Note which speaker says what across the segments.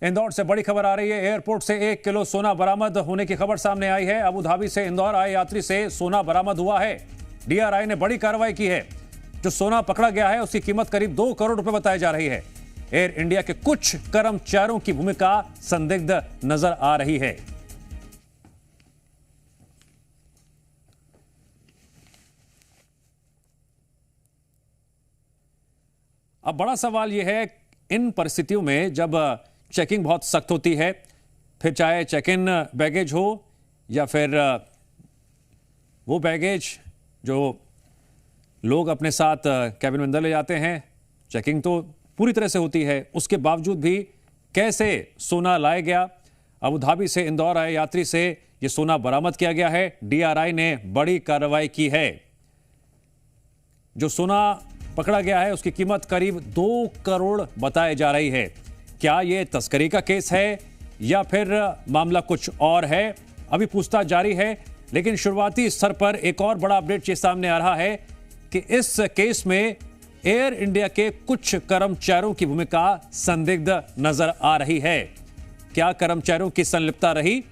Speaker 1: इंदौर से बड़ी खबर आ रही है। एयरपोर्ट से 1 किलो सोना बरामद होने की खबर सामने आई है। अबू धाबी से इंदौर आए यात्री से सोना बरामद हुआ है। डीआरआई ने बड़ी कार्रवाई की है। जो सोना पकड़ा गया है उसकी कीमत करीब 2 करोड़ रुपए बताई जा रही है। एयर इंडिया के कुछ कर्मचारियों की भूमिका संदिग्ध नजर आ रही है। अब बड़ा सवाल यह है, इन परिस्थितियों में जब चेकिंग बहुत सख्त होती है, फिर चाहे चेक इन बैगेज हो या फिर वो बैगेज जो लोग अपने साथ कैबिन में अंदर ले जाते हैं, चेकिंग तो पूरी तरह से होती है। उसके बावजूद भी कैसे सोना लाया गया? अबू धाबी से इंदौर आए यात्री से यह सोना बरामद किया गया है। डीआरआई ने बड़ी कार्रवाई की है। जो सोना पकड़ा गया है उसकी कीमत करीब 2 करोड़ बताई जा रही है। क्या यह तस्करी का केस है या फिर मामला कुछ और है? अभी पूछताछ जारी है, लेकिन शुरुआती स्तर पर एक और बड़ा अपडेट ये सामने आ रहा है कि इस केस में एयर इंडिया के कुछ कर्मचारियों की भूमिका संदिग्ध नजर आ रही है। क्या कर्मचारियों की संलिप्तता रही?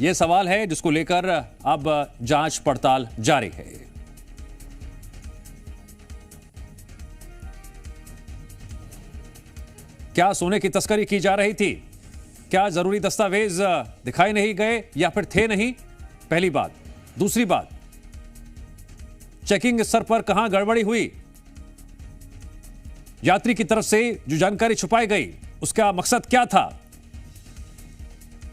Speaker 1: यह सवाल है जिसको लेकर अब जांच पड़ताल जारी है। क्या सोने की तस्करी की जा रही थी? क्या जरूरी दस्तावेज दिखाई नहीं गए या फिर थे नहीं? पहली बात। दूसरी बात, चेकिंग स्तर पर कहां गड़बड़ी हुई? यात्री की तरफ से जो जानकारी छुपाई गई उसका मकसद क्या था?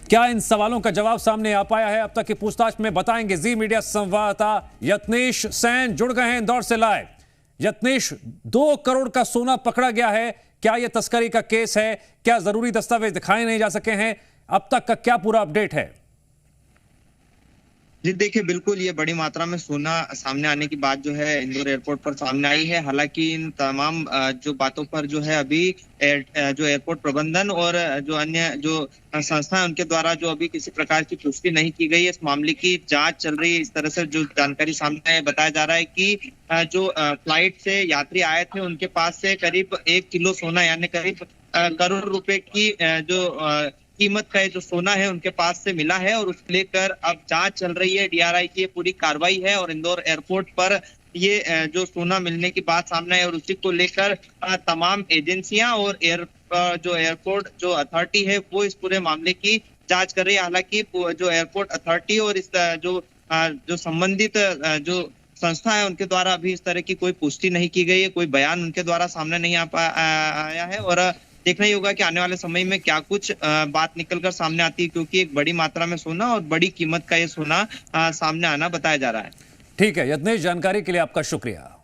Speaker 1: क्या इन सवालों का जवाब सामने आ पाया है अब तक की पूछताछ में? बताएंगे जी मीडिया संवाददाता यत्नेश सैन जुड़ गए हैं इंदौर से लाइव। यत्नेश, 2 करोड़ का सोना पकड़ा गया है। क्या यह तस्करी का केस है? क्या जरूरी दस्तावेज दिखाए नहीं जा सके हैं? अब तक का क्या पूरा अपडेट है?
Speaker 2: जी देखिए, बिल्कुल ये बड़ी मात्रा में सोना सामने आने की बात जो है इंदौर एयरपोर्ट पर सामने आई है। हालांकि इन तमाम जो बातों पर जो है अभी जो एयरपोर्ट प्रबंधन और जो अन्य जो संस्था है उनके द्वारा जो अभी किसी प्रकार की पुष्टि नहीं की गई है। इस मामले की जांच चल रही है। इस तरह से जो जानकारी सामने है, बताया जा रहा है कि जो फ्लाइट से यात्री आए थे उनके पास से करीब 1 किलो सोना यानी करीब करोड़ रुपए की जो कीमत का जो सोना है उनके पास से मिला है और उसको लेकर अब जांच चल रही है। डीआरआई की पूरी कार्रवाई है और इंदौर एयरपोर्ट पर ये जो सोना मिलने की बात सामने है और उसी को लेकर तमाम एजेंसियां और जो एयरपोर्ट जो अथॉरिटी है वो इस पूरे मामले की जांच कर रही है। हालांकि जो एयरपोर्ट अथॉरिटी और इस जो संबंधित जो संस्था है उनके द्वारा अभी इस तरह की कोई पुष्टि नहीं की गई है, कोई बयान उनके द्वारा सामने नहीं आया है और देखना ही होगा कि आने वाले समय में क्या कुछ बात निकलकर सामने आती है, क्योंकि एक बड़ी मात्रा में सोना और बड़ी कीमत का ये सोना सामने आना बताया जा रहा है।
Speaker 1: ठीक है यत्नेश, जानकारी के लिए आपका शुक्रिया।